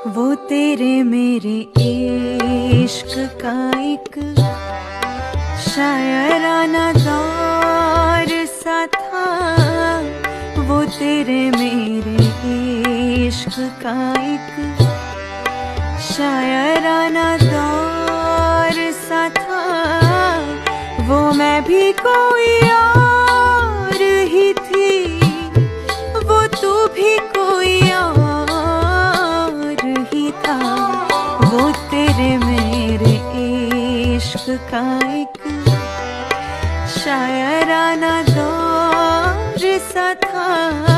वो तेरे मेरे इश्क का एक शायराना दौर सा था। वो तेरे मेरे इश्क का एक शायराना दौर सा था। वो मैं भी कोई और ही थी, वो तू भी कोई और ही था। वो तेरे मेरे इश्क का एक शायराना दौर सा था।